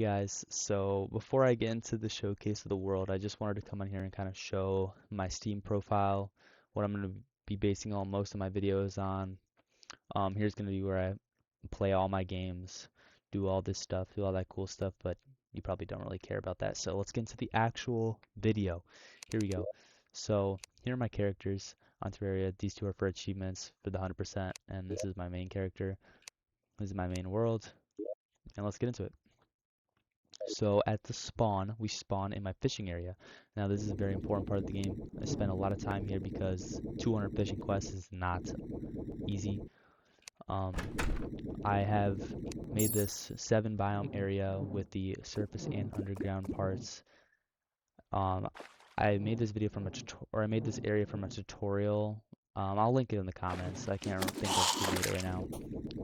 Guys, so before I get into the showcase of the world, I just wanted to come on here and kind of show my Steam profile, what I'm going to be basing all most of my videos on. Here's going to be where I play all my games, do all this stuff, do all that cool stuff, but you probably don't really care about that. So let's get into the actual video. Here we go. So here are my characters on Terraria. These two are for achievements for the 100%, and this is my main character. This is my main world, and let's get into it. So at the spawn, we spawn in my fishing area. Now this is a very important part of the game. I spent a lot of time here because 200 fishing quests is not easy. Um, I have made this 7 biome area with the surface and underground parts. Um, I made this video from a or I made this area from a tutorial. I'll link it in the comments. I can't think of who made it right now,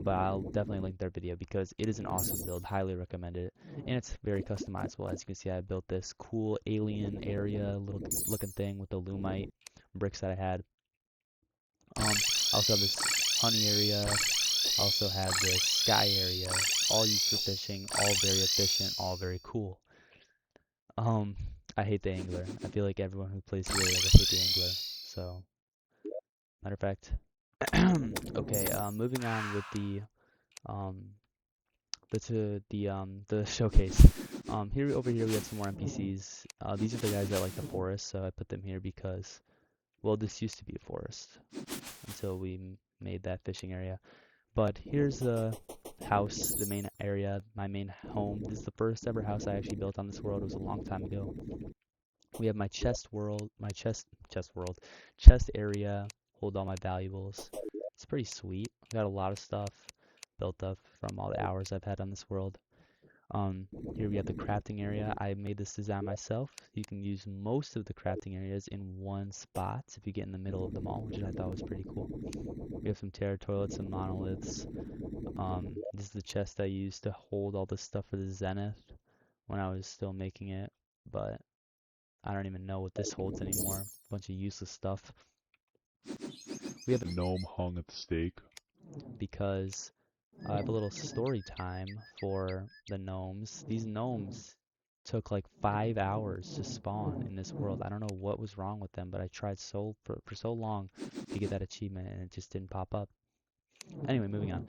but I'll definitely link their video because it is an awesome build. Highly recommend it, and it's very customizable. As you can see, I built this cool alien area, little looking thing with the lumite bricks that I had. I also have this honey area. I also have this sky area, all used for fishing, all very efficient, all very cool. Um, I hate the angler. I feel like everyone who plays Terraria will hate the angler. So, matter of fact, okay. Moving on with um the showcase. Here over here we have some more NPCs. These are the guys that like the forest, so I put them here because, well, this used to be a forest until we made that fishing area. But here's the house, the main area, my main home. This is the first ever house I actually built on this world. It was a long time ago. We have my chest area, hold all my valuables. It's pretty sweet. Got a lot of stuff built up from all the hours I've had on this world. Here we have the crafting area. I made this design myself. You can use most of the crafting areas in one spot if you get in the middle of them all, which I thought was pretty cool. We have some terra toilets and monoliths. This is the chest I used to hold all the stuff for the Zenith when I was still making it, but I don't even know what this holds anymore. A bunch of useless stuff. We have The gnome hung at the stake. because I have a little story time for the gnomes. These gnomes took like 5 hours to spawn in this world. I don't know what was wrong with them, but I tried for so long to get that achievement and it just didn't pop up. Anyway, moving on.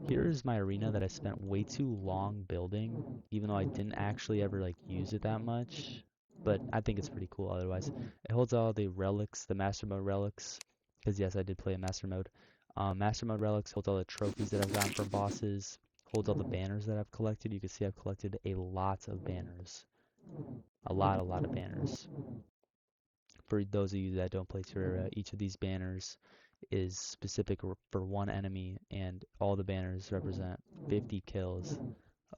Here's my arena that I spent way too long building, even though I didn't actually ever like use it that much. But I think it's pretty cool otherwise. It holds all the relics, the master mode relics, because yes, I did play a master mode. Master mode relics holds all the trophies that I've gotten from bosses, holds all the banners that I've collected. You can see I've collected a lot of banners. A lot of banners. For those of you that don't play Terraria, each of these banners is specific for one enemy, and all the banners represent 50 kills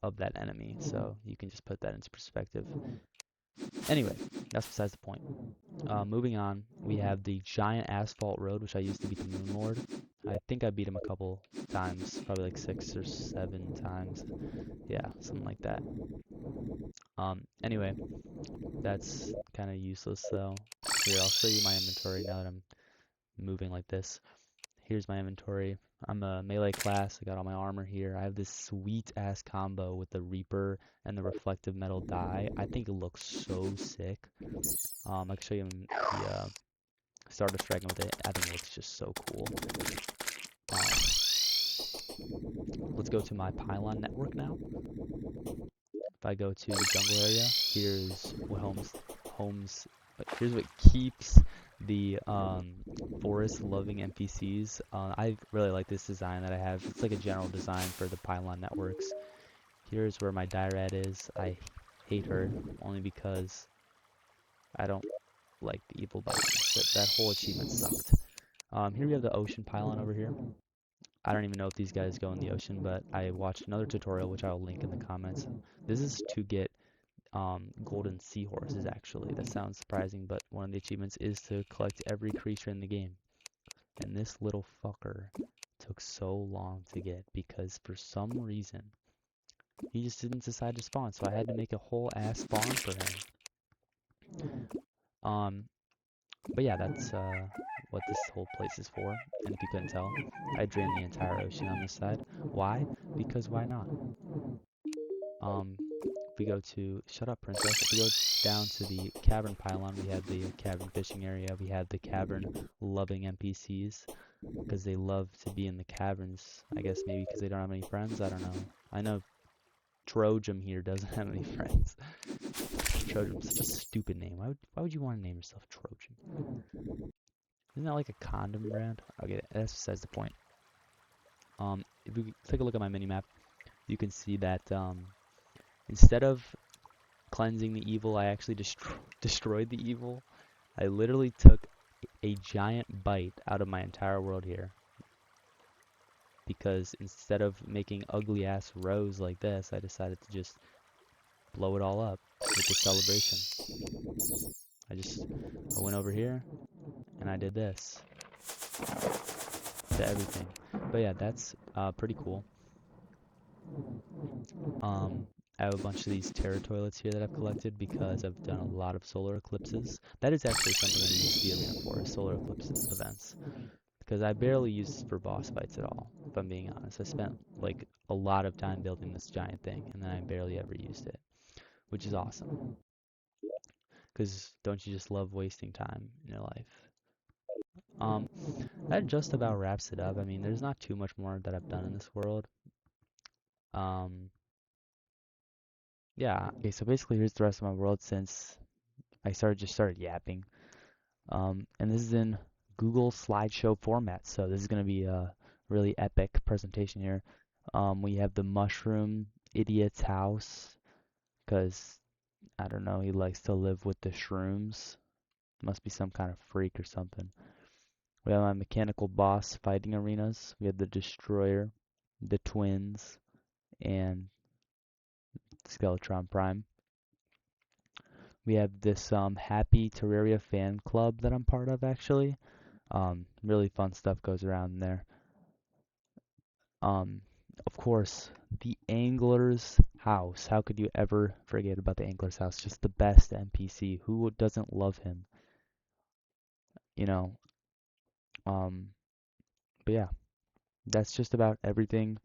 of that enemy. So you can just put that into perspective. Anyway, that's besides the point. Moving on, we have the giant asphalt road, which I used to beat the Moon Lord. I think I beat him a couple times, probably like 6 or 7 times. Yeah, something like that. Anyway, that's kind of useless though. Here, I'll show you my inventory now that I'm moving like this. Here's my inventory. I'm a melee class. I got all my armor here. I have this sweet ass combo with the Reaper and the reflective metal dye. I think it looks so sick. I can show you the Stardust Dragon with it. I think it looks just so cool. Let's go to my Pylon network now. If I go to the jungle area, here's what here's what keeps the forest-loving NPCs. I really like this design that I have. It's like a general design for the Pylon networks. Here's where my Dyrad is. I hate her only because I don't like the evil biomes. That whole achievement sucked. Here we have the ocean pylon over here. I don't even know if these guys go in the ocean, but I watched another tutorial, which I'll link in the comments. This is to get golden seahorses, actually. That sounds surprising, but one of the achievements is to collect every creature in the game. And this little fucker took so long to get because for some reason he just didn't decide to spawn, so I had to make a whole ass spawn for him. But yeah, that's what this whole place is for. And if you couldn't tell, I drained the entire ocean on this side. Why? Because why not? If we go to, shut up, princess. If we go down to the cavern pylon, we have the cavern fishing area. We have the cavern loving NPCs because they love to be in the caverns. I guess maybe because they don't have any friends. I don't know. I know Trojan here doesn't have any friends. Trojan, such a stupid name. Why would you want to name yourself Trojan? Isn't that like a condom brand? Okay, that's besides the point. If we take a look at my mini map, you can see that instead of cleansing the evil, I actually destroyed the evil. I literally took a giant bite out of my entire world here. Because instead of making ugly ass rows like this, I decided to just blow it all up with the celebration. I went over here and I did this to everything. But yeah, that's pretty cool. I have a bunch of these Terra toilets here that I've collected because I've done a lot of solar eclipses. That is actually something I use the arena for, solar eclipse events. Because I barely use this for boss fights at all, if I'm being honest. I spent like a lot of time building this giant thing, and then I barely ever used it, which is awesome. Because don't you just love wasting time in your life? Um, that just about wraps it up. I mean, there's not too much more that I've done in this world. Um, yeah. Okay, so basically, here's the rest of my world since I started yapping. And this is in Google slideshow format, so this is gonna be a really epic presentation here. We have the mushroom idiot's house, because I don't know, he likes to live with the shrooms. Must be some kind of freak or something. We have my mechanical boss fighting arenas. We have the destroyer, the twins, and Skeletron Prime. We have this happy Terraria fan club that I'm part of actually. Really fun stuff goes around there. Um, of course, the Angler's house. How could you ever forget about the Angler's house? Just the best NPC. Who doesn't love him? You know. Um, but yeah, that's just about everything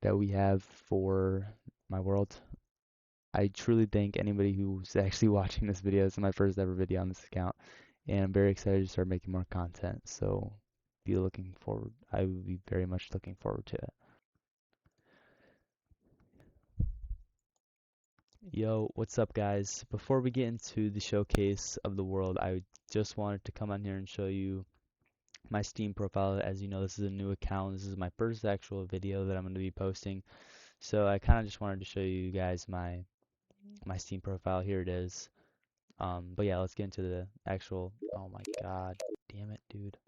that we have for my world. I truly thank anybody who's actually watching this video. This is my first ever video on this account, and I'm very excited to start making more content. So be looking forward. I will be very much looking forward to it. Yo, what's up, guys? Before we get into the showcase of the world, I just wanted to come on here and show you my Steam profile. As you know, this is a new account. This is my first actual video that I'm going to be posting. So I kind of just wanted to show you guys my Steam profile. Here it is. But yeah, let's get into the actual. Oh my God, damn it, dude.